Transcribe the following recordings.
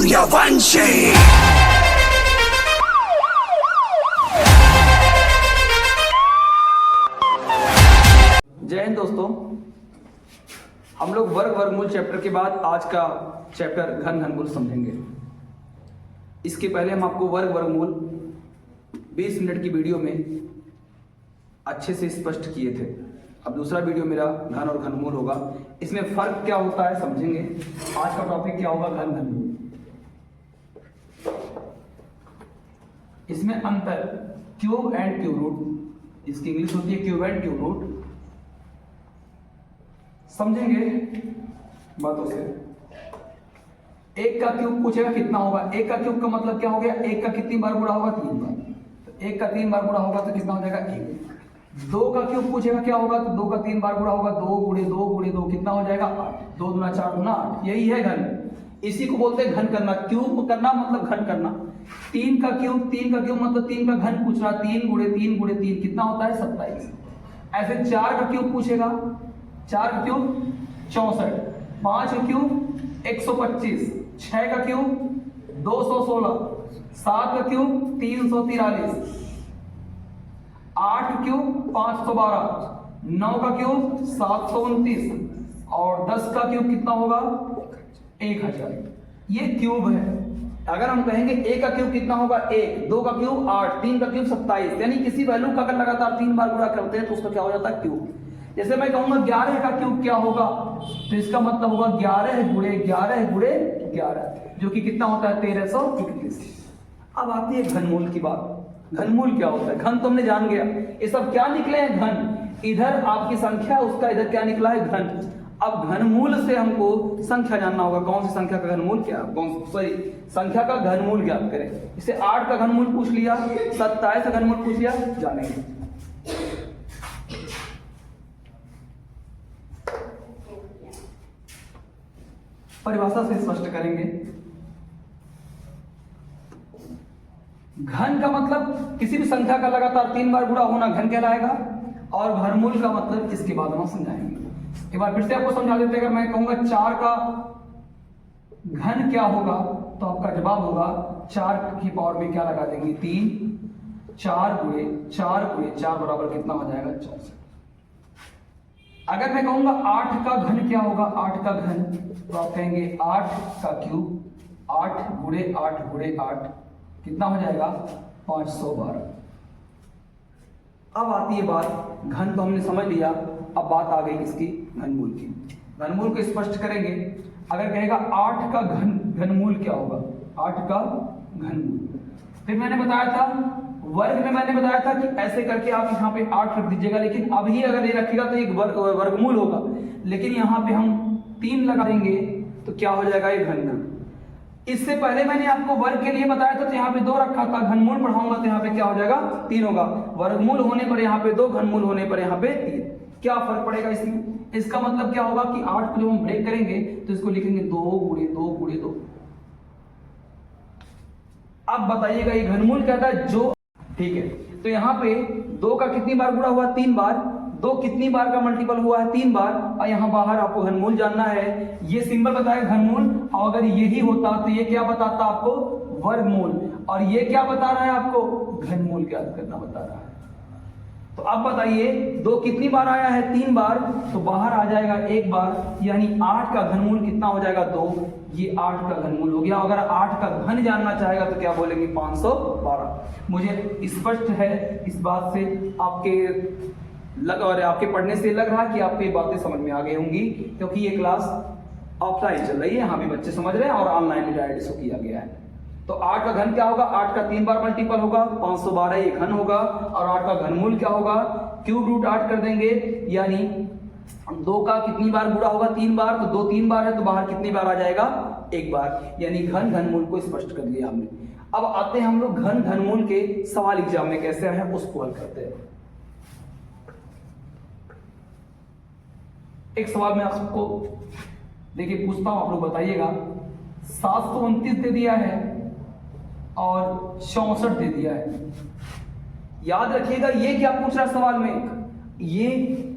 सूर्यवंशी। जय हिंद दोस्तों, हम लोग वर्ग वर्गमूल चैप्टर के बाद आज का चैप्टर घन घनमूल समझेंगे। इसके पहले हम आपको वर्ग वर्गमूल 20 मिनट की वीडियो में अच्छे से स्पष्ट किए थे। अब दूसरा वीडियो मेरा घन और घनमूल होगा। इसमें फर्क क्या होता है समझेंगे। आज का टॉपिक क्या होगा? घन घनमूल। इसमें अंतर क्यूब एंड क्यूब रूट, इसकी इंग्लिश होती है क्यूब एंड क्यूब रूट, समझेंगे बातों से। एक का क्यूब पूछेगा कितना होगा। एक का क्यूब का मतलब क्या हो गया? एक का कितनी बार गुणा होगा? 3 बार। तो एक का 3 बार गुणा होगा तो कितना हो जाएगा? 1। 2 का क्यूब पूछेगा क्या होगा? तो 2 का 3 बार गुणा होगा। 2 गुणे 2 गुणे 2 कितना हो जाएगा? 8। 2 दूना 4 गुना 8। यही है घन। इसी को बोलते हैं घन करना। क्यूब करना मतलब घन करना। 3 का क्यूब मतलब 3 का घन पूछ रहा। 3 गुणे 3 गुणे 3 कितना होता है? 27। ऐसे 4 का क्यूब पूछेगा। 4 का क्यूब 64। 5 का क्यूब 125। 6 का क्यूब 216। 7 का क्यूब 343। 8 का क्यूब 512। 9 का क्यूब 729 और 10 का क्यूब कितना होगा? 1000। ये क्यूब है। अगर हम कहेंगे 1 का क्यूब कितना होगा? 1। 2 का क्यूब 8। 3 का क्यूब 27। यानी किसी वैल्यू का अगर लगातार 3 बार गुणा करते हैं तो उसका क्या हो जाता है? क्यूब। जैसे मैं कहूंगा 11 का क्यूब क्या होगा, तो इसका मतलब होगा 11 गुणे 11 गुणे 11, जो कि कितना होता है? 1331। अब आती है घनमूल की बात। घनमूल क्या होता है? घन तो हमने जान गया। ये सब क्या निकले हैं? घन। इधर आपकी संख्या, उसका इधर क्या निकला है? घन। अब घनमूल से हमको संख्या जानना होगा। कौन सी संख्या का घनमूल क्या? संख्या का घनमूल ज्ञात करें। इसे 8 का घनमूल पूछ लिया, 27 का घनमूल पूछ लिया, जानेंगे। परिभाषा से स्पष्ट करेंगे। घन का मतलब किसी भी संख्या का लगातार 3 बार गुणा होना घन कहलाएगा, और घनमूल का मतलब इसके बाद हम समझाएंगे। एक बार फिर से आपको समझा देते हैं। अगर मैं कहूंगा 4 का घन क्या होगा, तो आपका जवाब होगा 4 की पावर में क्या लगा देंगे? 3। 4 गुणे 4 गुणे 4 बराबर कितना हो जाएगा? 64। अगर मैं कहूंगा 8 का घन क्या होगा? 8 का घन, तो आप कहेंगे 8 का क्यूब 8 गुणे 8 गुणे 8 कितना हो जाएगा? 512। अब आती है बात, घन तो हमने समझ लिया, अब बात आ गई किसकी? घनमूल की। घनमूल को स्पष्ट करेंगे। अगर कहेगा 8 का घनमूल क्या होगा? 8 का घनमूल, फिर मैंने बताया था वर्ग में, मैंने बताया था कि ऐसे करके आप यहाँ पे 8 रख दीजिएगा, लेकिन अभी अगर ये रखिएगा तो एक वर्गमूल होगा, लेकिन यहाँ पे हम 3 लगा देंगे तो क्या हो जाएगा? ये घनमूल। इससे पहले मैंने आपको वर्ग के लिए बताया था, तो यहाँ पे 2 रखा था। घनमूल पढ़ाऊंगा तो यहाँ पे क्या हो जाएगा? 3 होगा। वर्गमूल होने पर यहाँ पे 2, घनमूल होने पर यहाँ पे 3। क्या फर्क पड़ेगा इसमें? इसका मतलब क्या होगा कि 8 को जब हम ब्रेक करेंगे तो इसको लिखेंगे 2 गुणे 2 गुणे 2। अब बताइएगा ये घनमूल कहता है जो, ठीक है। तो यहाँ पे 2 का कितनी बार गुणा हुआ? 3 बार। 2 कितनी बार का मल्टीपल हुआ है? 3 बार। और यहाँ बाहर आपको घनमूल जानना है। ये सिंबल बताएगा घनमूल, और अगर यही होता तो ये क्या बताता आपको? वर्गमूल। और ये क्या बता रहा है आपको? घनमूल ज्ञात करना बता रहा है। तो अब बताइए 2 कितनी बार आया है? 3 बार। तो बाहर आ जाएगा 1 बार, यानी 8 का घनमूल कितना हो जाएगा? 2। ये 8 का घनमूल हो गया। अगर 8 का घन जानना चाहेगा तो क्या बोलेंगे? 512। मुझे स्पष्ट है इस बात से, आपके पढ़ने से लग रहा है कि आपको ये बातें समझ में आ गई होंगी, क्योंकि ये क्लास ऑफलाइन चल रही है। यहाँ भी बच्चे समझ रहे हैं और ऑनलाइन भी डायरेक्ट इसको किया गया है। तो 8 का घन क्या होगा? 8 का 3 बार मल्टीपल होगा, 512 ये घन होगा। और 8 का घनमूल क्या होगा? क्यूब रूट 8 कर देंगे, यानी 2 का कितनी बार गुणा होगा? 3 बार। तो 2 3 बार है तो बाहर कितनी बार आ जाएगा? 1 बार। यानी घन घनमूल को स्पष्ट कर लिया हमने। अब आते हैं हम लोग घन घनमूल के सवाल एग्जाम में कैसे है उसको हल करते हैं। एक सवाल मैं आपको देखिए पूछता हूं, आप लोग बताइएगा। 729 दे दिया है और 64 दे दिया है। याद रखिएगा ये क्या पूछ रहा है सवाल में? ये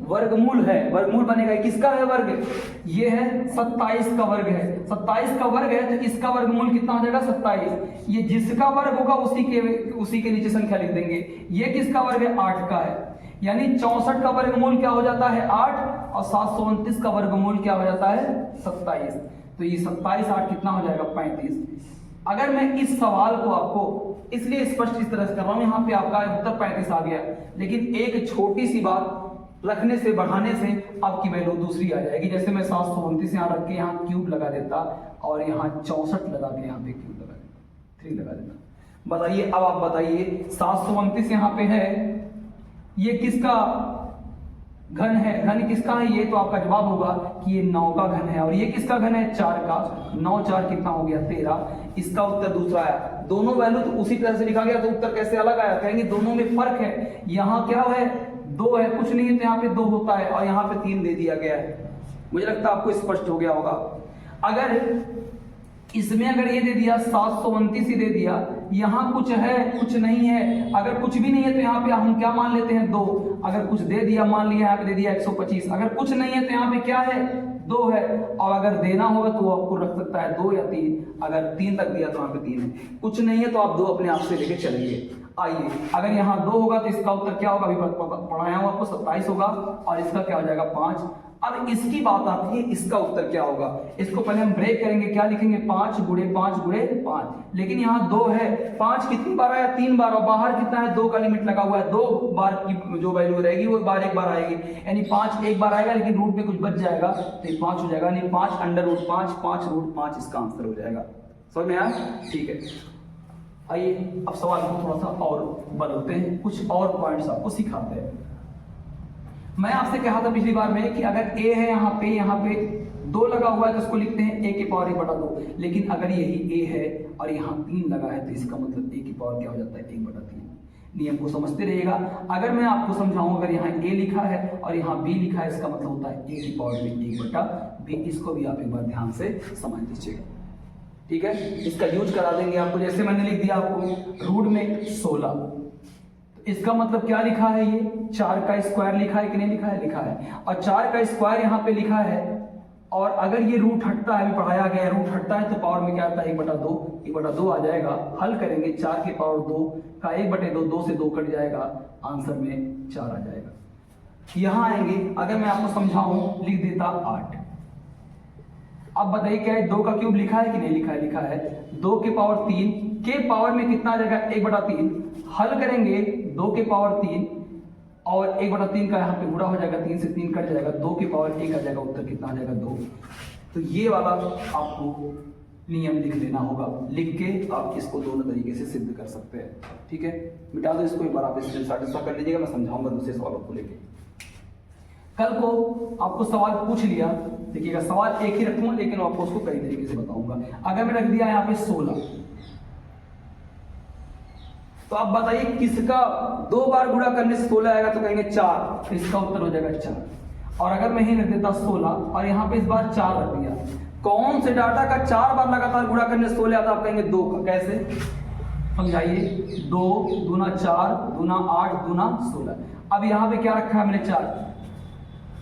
वर्गमूल है। वर्गमूल बनेगा, किसका है वर्ग? ये है 27 का वर्ग है, 27 का वर्ग है तो इसका वर्गमूल कितना हो जाएगा 27। ये जिसका वर्ग होगा उसी के नीचे संख्या लिख देंगे। ये किसका वर्ग है 8 का है, यानी 64 का वर्गमूल क्या हो जाता है 8 और 729 का वर्गमूल क्या हो जाता है 27। तो ये 27 8 कितना हो जाएगा 35। अगर मैं इस सवाल को आपको इसलिए स्पष्ट इस तरह से कर रहा हूं, यहाँ पे आपका उत्तर 35 आ गया, लेकिन एक छोटी सी बात रखने से बढ़ाने से आपकी वैल्यू दूसरी आ जाएगी। जैसे मैं 729 यहाँ रख के यहाँ क्यूब लगा देता और यहाँ 64 लगा के यहाँ पे क्यूब लगा देता, 3 लगा देता। बताइए अब आप बताइए 729 यहाँ पे है, ये किसका घन है, घन किसका है ये, तो आपका जवाब होगा कि ये 9 का घन है। और ये किसका घन है 4 का, 9 4 कितना हो गया 13। इसका उत्तर दूसरा आया। दोनों वैल्यू तो उसी तरह से लिखा गया तो उत्तर कैसे अलग आया, कहेंगे दोनों में फर्क है। यहाँ क्या है 2 है, कुछ नहीं है तो यहाँ पे 2 होता है और यहाँ पे 3 दे दिया गया है। मुझे लगता है आपको स्पष्ट हो गया होगा। अगर इसमें अगर ये दे दिया 729 ही दे दिया, यहाँ कुछ है कुछ नहीं है, अगर कुछ भी नहीं है तो यहाँ पे हम क्या मान लेते हैं 2। अगर कुछ दे दिया मान लिया यहाँ पे दे दिया 125, अगर कुछ नहीं है तो यहाँ पे क्या है 2 है। और अगर देना होगा तो आपको रख सकता है 2 या 3, अगर 3 तक दिया तो यहाँ पे 3 है, कुछ नहीं है तो आप 2 अपने आप से लेके चलेंगे। आइए अगर यहाँ 2 होगा तो इसका उत्तर क्या होगा, अभी पढ़ाया हूँ आपको 27 होगा और इसका क्या हो जाएगा 5। अब इसकी बात आती है, इसका उत्तर क्या होगा। इसको पहले हम ब्रेक करेंगे, क्या लिखेंगे 5 गुणे 5 गुणे 5, लेकिन यहाँ 2 है, 5 कितनी बार आया 3 बार, और बाहर कितना है 2 का लिमिट लगा हुआ है, 2 बार की जो वैल्यू रहेगी वो एक बार आएगी, यानी 5 एक बार आएगा लेकिन रूट में कुछ बच जाएगा तो ये 5 हो जाएगा, यानी 5 अंडर रूट 5 5 रूट 5 इसका आंसर हो जाएगा। समझ में आया, ठीक है। आइए अब सवाल को थोड़ा सा और बदलते हैं, कुछ और पॉइंट्स आपको सिखाते हैं। मैं आपसे कहा था पिछली बार में कि अगर a है यहाँ पे 2 लगा हुआ है तो इसको लिखते हैं a की पावर 1/2, लेकिन अगर यही a है और यहाँ 3 लगा है तो इसका मतलब a की पावर क्या हो जाता है 1/3। नियम को समझते रहिएगा। अगर मैं आपको समझाऊं, अगर यहाँ a लिखा है और यहाँ b लिखा है, इसका मतलब होता है a की पावर में 1/b। इसको भी आप एक बार ध्यान से समझ लीजिएगा, ठीक है। इसका यूज करा देंगे आपको, जैसे मैंने लिख दिया आपको रूट में 16, इसका मतलब क्या लिखा है, ये 4 का स्क्वायर लिखा है कि नहीं लिखा है, लिखा है। और 4 का स्क्वायर यहाँ पे लिखा है, और अगर ये रूट हटता है, अभी पढ़ाया गया रूट हटता है तो पावर में क्या आता है 1/2 आ जाएगा। हल करेंगे 4 की पावर 2 का 1/2, 2 से 2 कट जाएगा, आंसर में 4 आ जाएगा। यहाँ आएंगे, अगर मैं आपको समझाऊं लिख देता 8। अब बताइए क्या है 2 का क्यूब लिखा है कि नहीं लिखा है, लिखा है। 2 के पावर 3 के पावर में कितना आ जाएगा 1/3, हल करेंगे 2 के पावर 3 और 1/3 का यहाँ पे गुणा हो जाएगा, 3 से 3 कट जाएगा, 2 के पावर 1 आ जाएगा, उत्तर कितना आ जाएगा 2। तो ये वाला आपको नियम लिख लेना होगा, लिख के आप इसको दोनों तरीके से सिद्ध कर सकते हैं, ठीक है। मिटा दो इसको, एक बार आप इससे सेटिस्फाई कर लीजिएगा, मैं समझाऊंगा दूसरे सवालों को लेके। कल को आपको सवाल पूछ लिया, देखिएगा सवाल एक ही रखूंगा लेकिन आपको उसको कई तरीके से बताऊंगा। अगर मैं रख दिया यहाँ पे 16, तो आप बताइए किसका 2 बार गुणा करने से 16 आएगा, तो कहेंगे 4, तो इसका उत्तर हो जाएगा 4। और अगर मैं ही रख देता 16 और यहाँ पे इस बार 4 रख दिया, कौन से डाटा का 4 बार लगातार गुणा करने से 16 आता है, आप कहेंगे 2 का। कैसे समझाइए, 2 दूना 4 दूना 8 दूना 16। अब यहाँ पे क्या रखा है मैंने 4,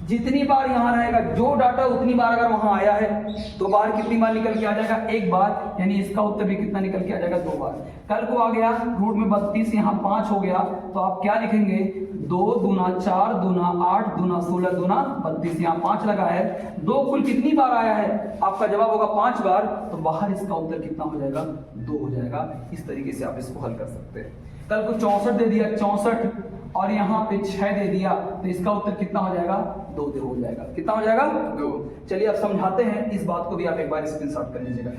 जितनी बार यहाँ रहेगा जो डाटा उतनी बार अगर वहां आया है तो बाहर कितनी बार निकल के आ जाएगा 1 बार, यानी इसका उत्तर भी कितना निकल के आ जाएगा 2 बार। कल को आ गया रूट में 32, यहाँ 5 हो गया, तो आप क्या लिखेंगे 2 दूना 4 दूना 8 दूना 16 दूना 32, यहाँ 5 लगा है, 2 कुल कितनी बार आया है, आपका जवाब होगा 5 बार, तो बाहर इसका उत्तर कितना हो जाएगा 2 हो जाएगा। इस तरीके से आप इसको हल कर सकते हैं। कल को 64 दे दिया 64 और यहाँ पे 6 दे दिया, तो इसका उत्तर कितना हो जाएगा 2 हो जाएगा। कितना हो जाएगा 2। चलिए अब समझाते हैं, इस बात को भी आप एक बार स्क्रीनशॉट कर लीजिएगा।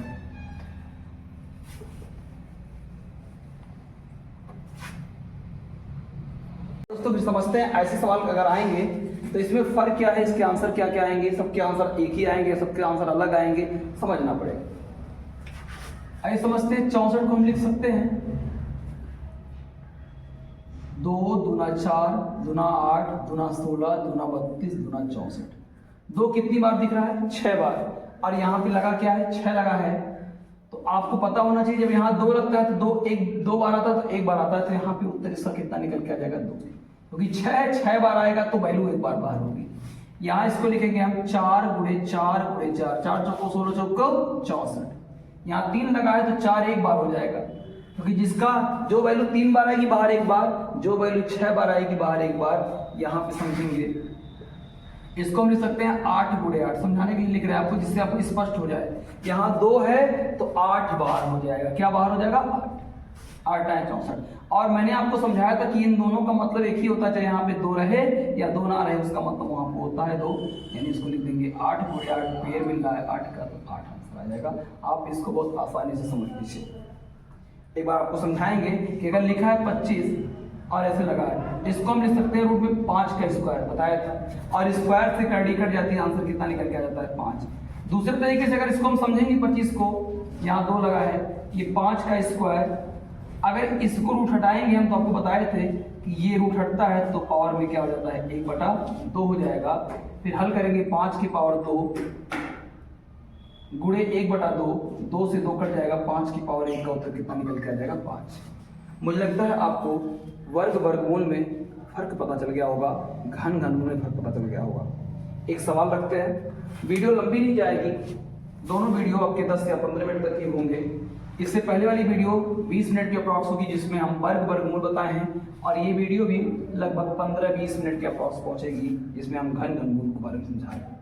दोस्तों फिर समझते हैं, ऐसे सवाल अगर आएंगे तो इसमें फर्क क्या है, इसके आंसर क्या क्या आएंगे, सबके आंसर एक ही आएंगे, सबके आंसर अलग आएंगे, समझना पड़ेगा। आइए समझते हैं, 64 को हम लिख सकते हैं 2 दूना 4 दूना 8 दूना 16 दूना 32 दूना 64। 2 कितनी बार दिख रहा है 6 बार, और यहाँ पे लगा क्या है 6 लगा है। तो आपको पता होना चाहिए जब यहाँ 2 लगता है तो 2 बार आता है तो 1 बार आता है, तो यहाँ पे उत्तर इसका कितना निकल के आ जाएगा 2, क्योंकि 6 बार आएगा तो वैल्यू 1 बार बाहर होगी। यहाँ इसको लिखेंगे हम 4 गुणे 4 गुणे 4, 4 चौको 16 चौको 64। यहाँ 3 लगाए तो 4 एक बार हो जाएगा, क्योंकि जिसका जो वैल्यू 3 बार आएगी बाहर एक बार, जो वैल्यू 6 बार आएगी बाहर एक बार। यहाँ पे समझेंगे इसको हम लिख सकते हैं 8 गुणे 8, समझाने के लिए लिख रहे हैं आपको, जिससे आपको स्पष्ट हो जाए। यहाँ 2 है तो 8 बार हो जाएगा, क्या बार हो जाएगा 8 8 64। और मैंने आपको समझाया था कि इन दोनों का मतलब एक ही होता है, चाहे यहाँ पे 2 रहे या 2 ना रहे, उसका मतलब वहां पे होता है 2। यानी इसको लिख देंगे 8 गुणे 8, पेड़ मिल रहा है 8 का तो 8 आंसर आ जाएगा। आप इसको बहुत आसानी से समझ लीजिए। एक बार आपको समझाएंगे कि अगर लिखा है 25 और ऐसे लगा है, इसको हम लिख सकते हैं रूट में 5 का स्क्वायर, बताया था, और स्क्वायर से कड़ी कट जाती है, आंसर कितना निकल के आ जाता है 5। दूसरे तरीके से अगर इसको हम समझेंगे 25 को, यहाँ 2 लगा है, ये 5 का स्क्वायर, अगर इसको रूट हटाएंगे हम तो आपको बताए थे कि ये रूट हटता है तो पावर में क्या हो जाता है 1/2 हो जाएगा। फिर हल करेंगे 5 की पावर 2 गुणे 1/2, 2 से 2 कट जाएगा, 5 की पावर 1 का उत्तर कितना निकल के आ जाएगा 5। मुझे लगता है आपको वर्ग वर्गमूल में फर्क पता चल गया होगा, घन घनमूल में फर्क पता चल गया होगा। एक सवाल रखते हैं, वीडियो लंबी नहीं जाएगी, दोनों वीडियो आपके 10 या 15 मिनट तक ही होंगे। इससे पहले वाली वीडियो 20 मिनट की अप्रॉक्स होगी, जिसमें हम वर्ग वर्गमूल बताए हैं, और ये वीडियो भी लगभग 15-20 मिनट के अप्रॉक्स पहुंचेगी, जिसमें हम घन घनमूल के बारे में समझा रहे हैं।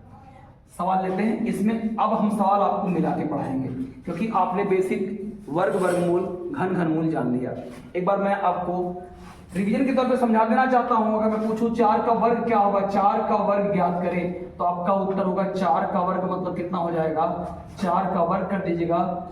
सवाल लेते हैं इसमें। अब हम सवाल आपको मिला के पढ़ाएंगे, क्योंकि आपने बेसिक वर्ग वर्गमूल घन घनमूल जान लिया। एक बार मैं आपको रिवीजन के तौर पे समझा देना चाहता हूं। अगर मैं पूछूं 4 का वर्ग क्या होगा, 4 का वर्ग ज्ञात करें, तो आपका उत्तर होगा 4 का वर्ग मतलब कितना हो जाएगा, 4 का वर्ग कर दीजिएगा,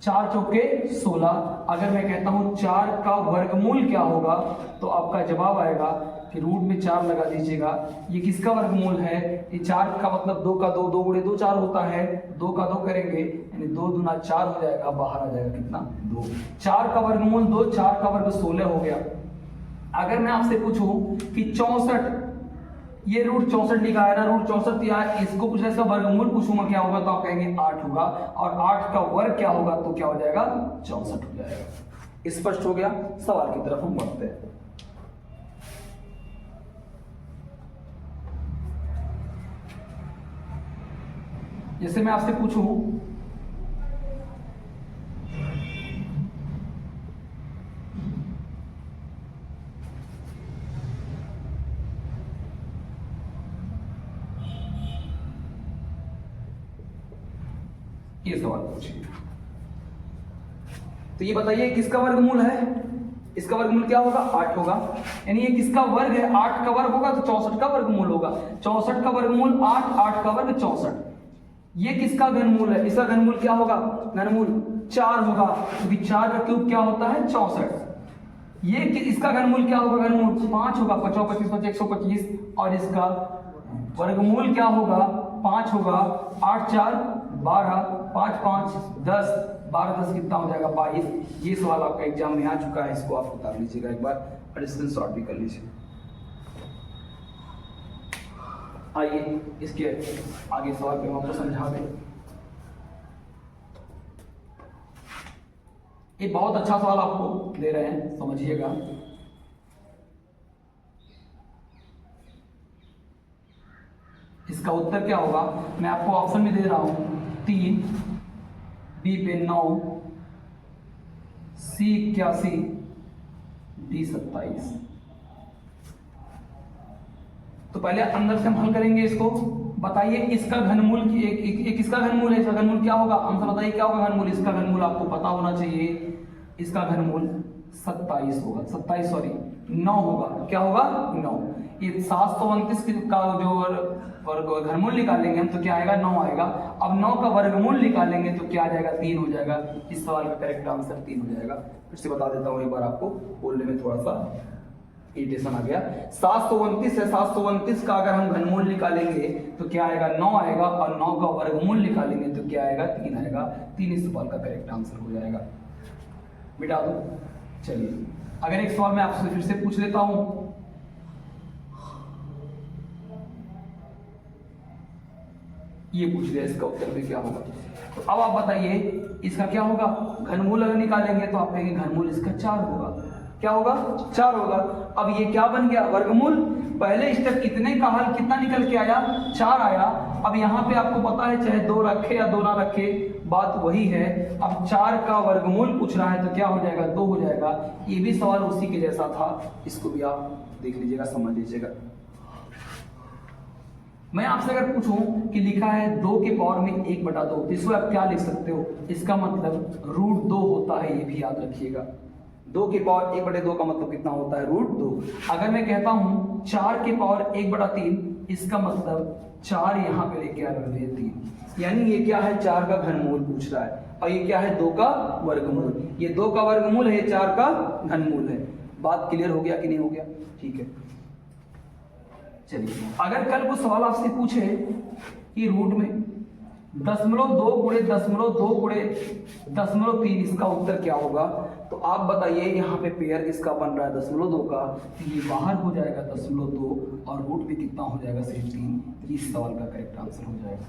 4 चौके 16। अगर मैं कहता हूं 4 का वर्गमूल क्या होगा, तो आपका जवाब आएगा कि रूट में 4 लगा दीजिएगा। ये किसका वर्गमूल है, ये 4 का मतलब 2 का 2, 2 गुणे 2 4 होता है, 2 का 2 करेंगे यानी 2 दूना 4 हो जाएगा, बाहर आ जाएगा कितना 2। 4 का वर्गमूल 2, 4 का वर्ग 16 हो गया। अगर मैं आपसे पूछूं कि 64, ये रूट 64 लिखा है ना, रूट 64 यार, इसको कुछ ऐसा वर्गमूल पूछूंगा क्या होगा, तो आप कहेंगे 8 होगा, और 8 का वर्ग क्या होगा तो क्या हो जाएगा 64 हो जाएगा। स्पष्ट हो गया। सवाल की तरफ हम बढ़ते हैं। जैसे मैं आपसे पूछूं ये सवाल पूछिए, तो ये बताइए किसका वर्गमूल है, इसका वर्गमूल क्या होगा 8 होगा, यानी ये किसका वर्ग है, 8 का वर्ग होगा तो 64 का वर्गमूल होगा। 64 का वर्गमूल 8, 8 का वर्ग 64। ये किसका घनमूल है, इसका घनमूल क्या होगा, घनमूल 4 होगा, क्योंकि 4 का क्यूब क्या होता है 64। ये इसका घनमूल क्या होगा, घनमूल 5 होगा, 50 25 25 125, और इसका वर्गमूल क्या होगा 5 होगा, 8 4 12, 5 5 10, 12 10 कितना हो जाएगा 22। ये सवाल आपका एग्जाम में आ चुका है, इसको आप उतार लीजिएगा एक बार और स्क्रीनशॉट भी कर लीजिए। आइए इसके आगे सवाल पे हम आपको समझा दें। ये बहुत अच्छा सवाल आपको दे रहे हैं, समझिएगा। इसका उत्तर क्या होगा, मैं आपको ऑप्शन में दे रहा हूं 3, बी पे 9, सी 81, डी 27। तो पहले अंदर से हम हल करेंगे इसको। बताइए इसका घनमूल एक इसका घनमूल है, इसका घनमूल क्या होगा, आंसर बताइए क्या होगा घनमूल। इसका घनमूल आपको पता होना चाहिए, इसका घनमूल 27 होगा, 27 सॉरी 9 होगा। क्या होगा 9। ये 729 का जो घनमूल निकालेंगे हम तो क्या आएगा 9 आएगा। अब 9 का वर्गमूल निकालेंगे तो क्या आ जाएगा 3 हो जाएगा। इस सवाल का करेक्ट आंसर 3 हो जाएगा। फिर से बता देता हूं एक बार, आपको बोलने में थोड़ा सा इरिटेशन आ गया। 729 है, 729 का अगर हम घनमूल निकालेंगे तो क्या आएगा 9 आएगा, और 9 का वर्गमूल निकालेंगे तो क्या आएगा 3 आएगा। 3 इस सवाल का करेक्ट आंसर हो जाएगा। मिटा दो। चलिए अगर एक सवाल मैं आपसे फिर से पूछ लेता हूं, ये पूछ लिया, इसका उत्तर भी क्या होगा। तो अब आप बताइए इसका क्या होगा, घनमूल अगर निकालेंगे तो आप कहेंगे घनमूल इसका 4 होगा। क्या होगा 4 होगा। अब ये क्या बन गया वर्गमूल। पहले स्टेप कितने का हल कितना निकल के आया 4 आया। अब यहाँ पे आपको पता है चाहे 2 रखे या 2 ना रखे बात वही है। अब 4 का वर्गमूल पूछ रहा है तो क्या हो जाएगा 2 हो जाएगा। ये भी सवाल उसी के जैसा था, इसको भी आप देख लीजिएगा समझ लीजिएगा। मैं आपसे अगर पूछूं कि लिखा है 2 के पावर में 1/2 इसको आप क्या लिख सकते हो, इसका मतलब √2 होता है, ये भी याद रखिएगा। 2 के पावर 1/2 का मतलब कितना होता है √2। अगर मैं कहता हूं 4 के पावर 1/3 इसका मतलब 4 यहाँ पे लेके आ रहे हैं 3, यानी ये क्या है 4 का घनमूल पूछ रहा है और ये क्या है 2 का वर्गमूल। ये 2 का वर्गमूल है, 4 का घनमूल है। बात क्लियर हो गया कि नहीं हो गया? ठीक है चलिए, अगर कल को सवाल आपसे पूछे कि रूट में 0.2 × 0.2 × 0.3 इसका उत्तर क्या होगा, तो आप बताइए यहाँ पे पेयर किसका बन रहा है 0.2 का, तो ये बाहर हो जाएगा 0.2 और रूट पे कितना हो जाएगा सिर्फ 3। इस सवाल का करेक्ट आंसर हो जाएगा।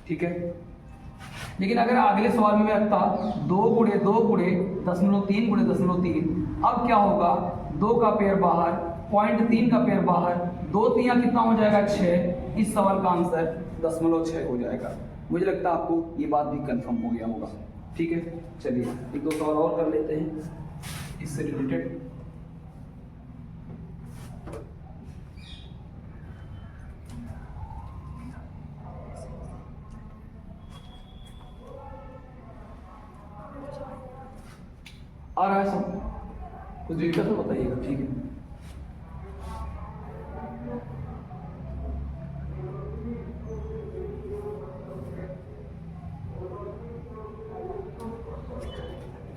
ठीक है, लेकिन अगर अगले सवाल में मैं रखता 2 × 2 × 0.3 × 0.3, अब क्या होगा 2 का पेयर बाहर, 0.3 का पेयर बाहर, 2 3 कितना हो जाएगा 6। इस सवाल का आंसर 0.6 हो जाएगा। मुझे लगता है आपको ये बात भी कंफर्म हो गया होगा। ठीक है चलिए, 1 2 सवाल और कर लेते हैं इससे रिलेटेड। आ रहा है सब कुछ दिक्कत तो बताइएगा। ठीक है,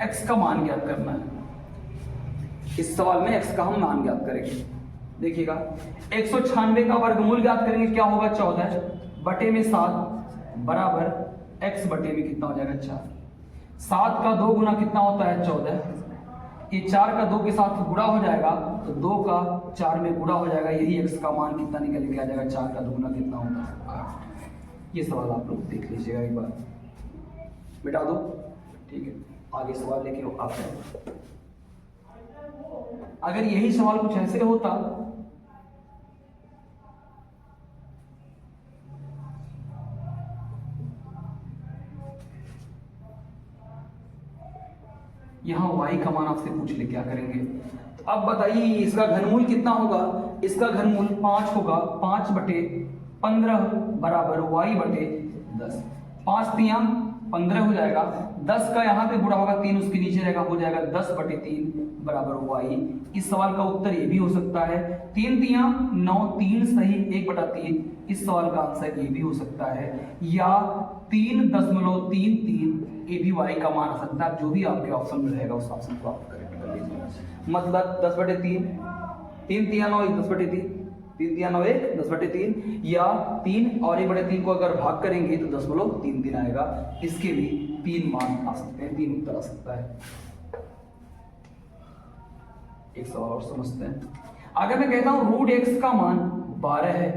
x का मान ज्ञात करना है। इस सवाल में x का हम मान ज्ञात करेंगे। देखिएगा 196 का वर्गमूल ज्ञात करेंगे, क्या होगा 14 बटे में 7 बराबर x बटे में कितना हो जाएगा 4। 7 का 2 गुना कितना होता है 14। ये 4 का 2 के साथ गुणा हो जाएगा तो 2 का 4 में गुणा हो जाएगा, यही x का मान कितना निकल के आ जाएगा 4 का 2 गुना कितना होता है 8। ये सवाल आप लोग देख लीजिएगा एक बार, मिटा दो। ठीक है, आगे सवाल लेके आते हैं। अगर यही सवाल कुछ ऐसे होता यहां y का मान आपसे पूछ ले क्या करेंगे, तो अब बताइए इसका घनमूल कितना होगा। इसका घनमूल 5 होगा, 5 बटे 15 बराबर y बटे 10। 5 3 15 हो जाएगा, 10 का यहाँ पे गुणा होगा 3 उसके नीचे रहेगा, हो जाएगा 10 बटे 3 बराबर y। इस सवाल का उत्तर ये भी हो सकता है 3 3 9 3 सही 1/3। इस सवाल का आंसर ये भी हो सकता है, या 3.33 ये भी y का मान आ सकता है। जो भी आपके ऑप्शन में रहेगा उस ऑप्शन को आप करेक्ट कर लीजिएगा। मतलब 10/3, 3 3 9 10/3, 3 3 9 1 10/3, या 3 और 1/3 को अगर भाग करेंगे तो 10.33 आएगा। इसके भी 3 मान आ सकते हैं, 3 उत्तर आ सकता है। एक सवाल और समझते हैं। अगर मैं कहता हूं √x का मान 12 है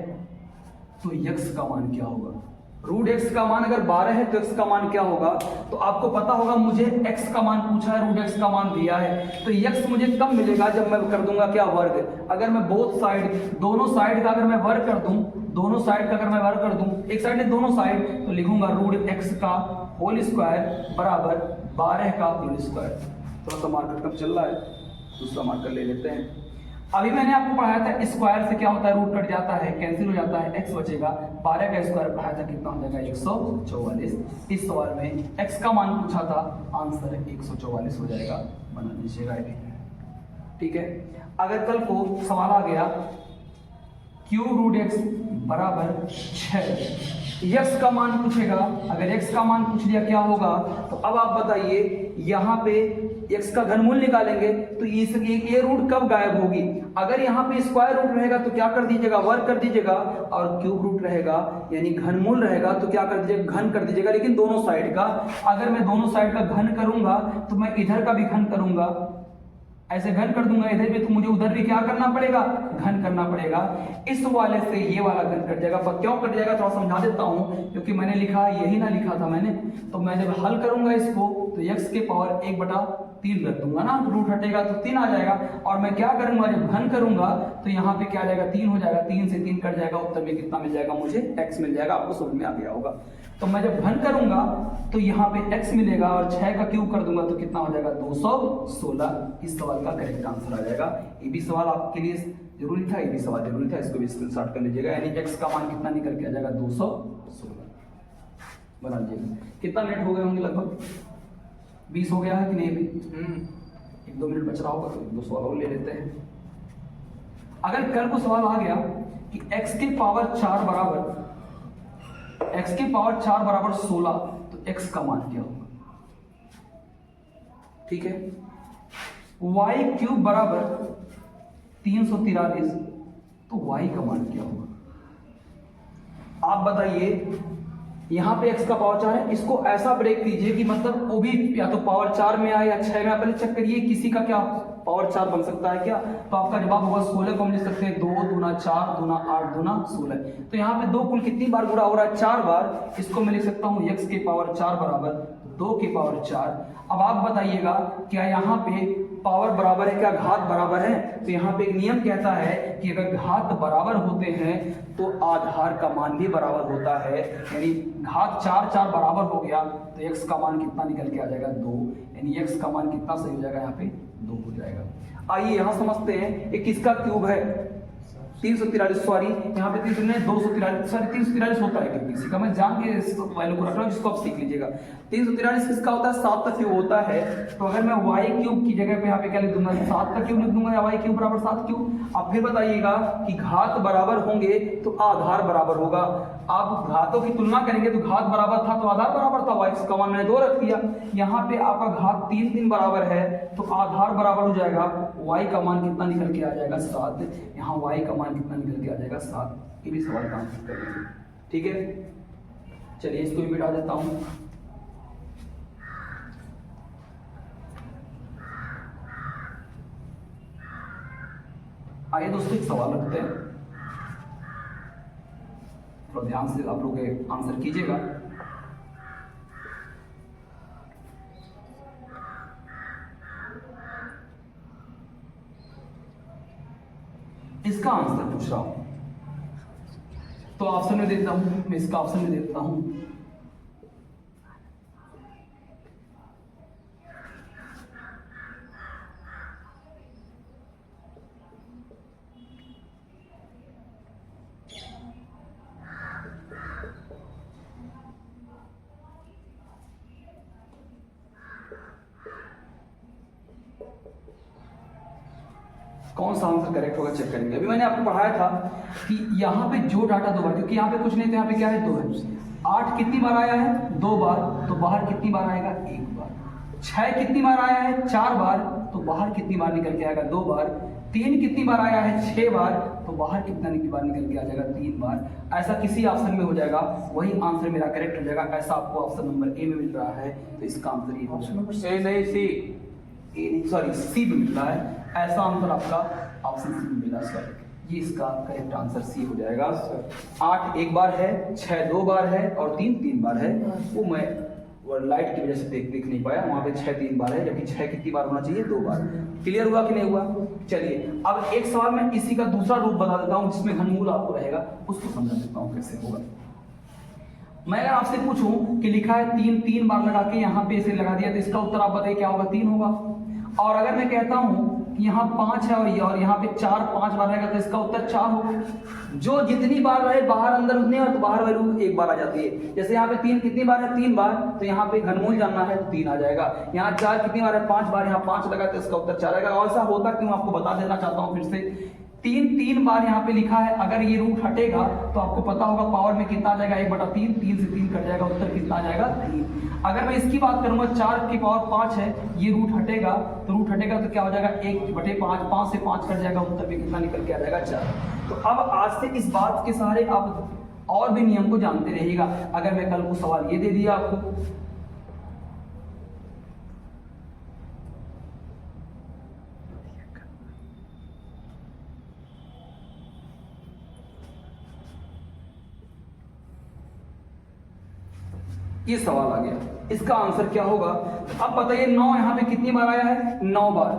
तो x का मान क्या होगा। √x का मान अगर 12 है तो x का मान क्या होगा, तो आपको पता होगा मुझे x का मान पूछा है, √x का मान दिया है, तो x मुझे कब मिलेगा जब मैं कर दूंगा क्या वर्ग। अगर मैं बोथ साइड दोनों साइड का अगर मैं वर्ग कर दूं, दोनों साइड का अगर मैं वर्ग कर दूं, एक साइड ने दोनों साइड, तो लिखूंगा √x का होल स्क्वायर बराबर 12 का होल स्क्वायर। थोड़ा सा मार्कर कम चल रहा है, दूसरा मार्कर ले लेते हैं। अभी मैंने आपको पढ़ाया था स्क्वायर से क्या होता है, रूट कट जाता है, कैंसिल हो जाता है, x बचेगा। 12 का स्क्वायर पढ़ाया था कितना हो जाएगा 144। इस सवाल में x का मान पूछा था, आंसर 144 हो जाएगा, बना लीजिएगा। ठीक है, अगर कल को सवाल आ गया q√x बराबर 6, x का मान पूछेगा, अगर x का मान पूछ लिया क्या होगा, तो अब आप बताइए यहाँ पे x का घनमूल निकालेंगे तो ये रूट कब गायब होगी। अगर यहाँ पे स्क्वायर रूट रहेगा तो क्या कर दीजिएगा वर्ग कर दीजिएगा, और क्यूब रूट रहेगा यानी घनमूल रहेगा तो क्या कर दीजिएगा घन कर दीजिएगा, लेकिन दोनों साइड का। अगर मैं दोनों साइड का घन करूंगा तो मैं इधर का भी घन करूंगा, ऐसे घन कर दूंगा इधर भी, तो मुझे उधर भी क्या करना पड़ेगा घन करना पड़ेगा। इस वाले से ये वाला घन कट जाएगा। पर क्यों कट जाएगा थोड़ा समझा देता हूं, क्योंकि मैंने लिखा यही ना लिखा था मैंने, तो मैं जब हल करूंगा इसको तो x के पावर 1/3 रख दूंगा ना, रूट हटेगा तो 3 आ जाएगा। और मैं क्या करूंगा, जब घन करूंगा तो यहाँ पे क्या आ जाएगा, 3 हो जाएगा, 3 से 3 कट जाएगा, उत्तर में कितना मिल जाएगा मुझे, x मिल जाएगा। आपको समझ में आ गया होगा। तो मैं जब घन करूंगा तो यहाँ पे x मिलेगा और 6 का क्यूब कर दूंगा तो कितना हो जाएगा, 216। इस सवाल का करेक्ट आंसर आ जाएगा। ये भी सवाल आपके लिए जरूरी था, ये भी सवाल जरूरी था, इसको भी स्क्रीनशॉट कर लीजिएगा। यानी x का मान कितना निकल के आ जाएगा, 216 बना लीजिएगा। कितना मिनट हो गए होंगे, लगभग 20 हो गया है कि नहीं अभी? 1-2 मिनट बच रहा होगा तो 2 सवाल और ले लेते हैं। अगर कल को सवाल आ गया कि x के पावर 4 बराबर 16 तो x का मान क्या होगा, ठीक है। y क्यूब बराबर 343 तो y का मान क्या होगा, आप बताइए। यहां पे x का पावर 4 है, इसको ऐसा ब्रेक कीजिए कि मतलब वो भी या तो पावर 4 में आए या 6 में। पहले चेक करिए किसी का क्या पावर 4 बन सकता है क्या, तो आपका जवाब होगा 16 को हम लिख सकते हैं 2 दूना 4 दूना 8 दूना 16। तो यहाँ पे 2 कुल कितनी बार गुणा हो रहा है, 4 बार। इसको मैं लिख सकता हूँ x के पावर 4 बराबर 2 के पावर 4। अब आप बताइएगा क्या यहाँ पे पावर बराबर है, क्या घात बराबर है? तो यहाँ पे एक नियम कहता है कि अगर घात बराबर होते हैं तो आधार का मान भी बराबर होता है। यानी घात 4 बराबर हो गया तो x का मान कितना निकल के आ जाएगा, 2। यानी x का मान कितना सही हो जाएगा, यहाँ पे 2 हो जाएगा। आइए यहाँ समझते हैं, एक किसका क्यूब है, 343, सॉरी यहाँ पे 243, सॉरी 343 होता है किसी का, मैं जान के वैल्यू को रख रहा हूँ, जिसको आप सीख लीजिएगा। 343 किसका होता है, 7 का क्यूब होता है। तो अगर मैं y क्यूब की जगह पे यहाँ पे क्या लिख दूंगा, 7 का क्यूब लिख दूंगा, या y क्यूब बराबर 7 क्यूब। अब फिर बताइएगा कि घात बराबर होंगे तो आधार बराबर होगा। आप घातों की तुलना करेंगे तो घात बराबर था तो आधार बराबर था, y का मान मैंने 2 रख दिया। यहाँ पे आपका घात 3 बराबर है तो आधार बराबर हो जाएगा, y का मान कितना निकल के आ जाएगा, 7। यहाँ y का मान कितना निकल के आ जाएगा, 7। ये भी सवाल का आंसर कर लीजिए, ठीक है। चलिए इसको भी मिटा देता हूं। आइए दोस्तों एक सवाल रखते हैं, थोड़ा ध्यान से आप लोग आंसर कीजिएगा। इसका आंसर पूछ रहा हूं तो ऑप्शन में देता हूं, मैं इसका ऑप्शन में देता हूं। कौन सा आंसर करेक्ट होगा चेक करेंगे। अभी मैंने आपको पढ़ाया था कि यहाँ पे जो डाटा 2 बार, क्योंकि यहाँ पे कुछ नहीं था, यहाँ पे क्या है, 2 है। 8 कितनी बार आया है, 2 बार, तो बाहर कितनी बार आएगा, 1 बार। 6 कितनी बार आया है, 4 बार, तो बाहर कितनी बार निकल के आएगा, 2 बार। 3 कितनी बार आया है, 6 बार, तो बाहर कितना बार निकल के आ जाएगा, 3 बार। ऐसा किसी ऑप्शन में हो जाएगा, वही आंसर मेरा करेक्ट हो जाएगा। ऐसा आपको ऑप्शन नंबर ए में मिल रहा है, तो इसका आंसर ये ऑप्शन नंबर ए नहीं, सी, ए नहीं, सॉरी सी में मिल रहा है। ऐसा आंसर आपका ऑप्शन सी में मिला सर, ये इसका करेक्ट आंसर सी हो जाएगा। 8 1 बार है, 6 2 बार है और 3 बार है। वो मैं लाइट की वजह से देख नहीं पाया, वहां पे 6 3 बार है, जबकि 6 कितनी बार होना चाहिए, 2 बार। क्लियर हुआ कि नहीं हुआ? चलिए अब एक सवाल मैं इसी का दूसरा रूप बता देता हूँ, जिसमें घनमूल आपको रहेगा, उसको समझा देता हूँ कैसे होगा। मैं अगर आपसे पूछूं कि लिखा है 3 बार लगा के यहाँ पे इसे लगा दिया, तो इसका उत्तर आप बताइए क्या होगा, 3 होगा। और अगर मैं कहता हूं कि यहाँ 5 है और यहाँ पे 4 5 बार रहेगा, तो इसका उत्तर 4 होगा। जो जितनी बार रहे बाहर अंदर उतने, और तो बाहर वैल्यू 1 बार आ जाती है। जैसे यहाँ पे 3 कितनी बार है, 3 बार, तो यहाँ पे घनमूल जानना है तो 3 आ जाएगा। यहाँ 4 कितनी बार है, 5 बार, यहाँ 5 लगा तो इसका उत्तर 4 आएगा। और ऐसा होता क्यों आपको बता देना चाहता हूँ फिर से। 3 बार यहाँ पे लिखा है, अगर ये रूट हटेगा तो आपको पता होगा पावर में कितना आ जाएगा, 1/3, 3 से 3 कट जाएगा, उत्तर कितना आ जाएगा, 3। अगर मैं इसकी बात करूंगा, 4 की पावर 5 है, ये रूट हटेगा तो क्या हो जाएगा, 1/5, 5 से 5 कट जाएगा, उत्तर में कितना निकल के आ जाएगा, 4। तो अब आज से इस बात के सहारे आप और भी नियम को जानते रहिएगा। अगर मैं कल को सवाल ये दे दिया आपको, ये सवाल आ गया इसका आंसर क्या होगा? अब बताइए 9 यहाँ पे कितनी बार आया है? 9 बार।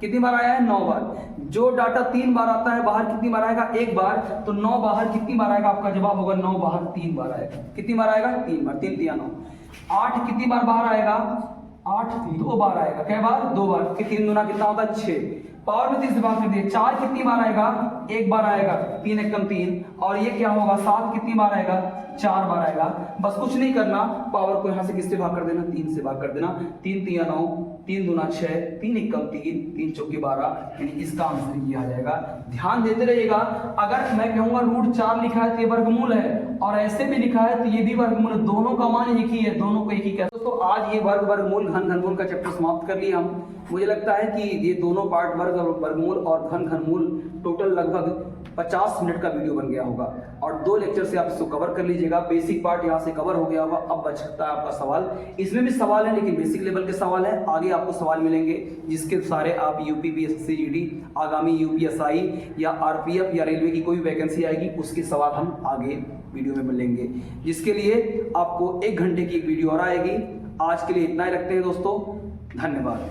कितनी बार आया है? 9 बार। जो डाटा 3 बार आता है बाहर कितनी बार आएगा? 1 बार। तो 9 बाहर कितनी बार आएगा? आपका जवाब होगा 9 बाहर 3 बार आएगा। कितनी बार आएगा? 3 बार। 3 3 9। 8 कितनी बार बाहर आएगा? 8 2 बार आएगा। क्या बार? 2 बार। कि 3 दूना कितना होता है? 6। पावर में 3 से भाग कर दिए। 4 कितनी बार आएगा? 1 बार आएगा। 3 एकम 3। और ये क्या होगा? 7 कितनी बार आएगा? 4 बार आएगा। बस कुछ नहीं करना, पावर को यहां से किससे भाग कर देना? 3 से भाग कर देना। 3 3 9, 3 दूना 6, 3 एकम 3, 3 चौकी 12, यानी इसका आंसर ये आ जाएगा। ध्यान देते रहिएगा। अगर मैं कहूंगा √4 लिखा है तो ये वर्गमूल है, और ऐसे भी लिखा है तो ये भी वर्गमूल है। दोनों का मान एक ही है, दोनों को एक ही। दोस्तों आज ये वर्गमूल घनमूल का चैप्टर समाप्त कर लिया हम। मुझे लगता है कि ये दोनों पार्ट वर्गमूल और घनमूल टोटल लगभग 50 मिनट का वीडियो बन गया होगा, और 2 लेक्चर से आप इसको कवर कर लीजिएगा। बेसिक पार्ट यहाँ से कवर हो गया होगा। अब बचता है आपका सवाल। इसमें भी सवाल है, लेकिन बेसिक लेवल के सवाल है। आगे आपको सवाल मिलेंगे जिसके सारे आप यूपीपीएससी जीडी, आगामी यूपीएसआई या आरपीएफ या रेलवे की कोई वैकेंसी आएगी उसके सवाल हम आगे वीडियो में मिलेंगे, जिसके लिए आपको 1 घंटे की एक वीडियो और आएगी। आज के लिए इतना ही रखते हैं दोस्तों। धन्यवाद।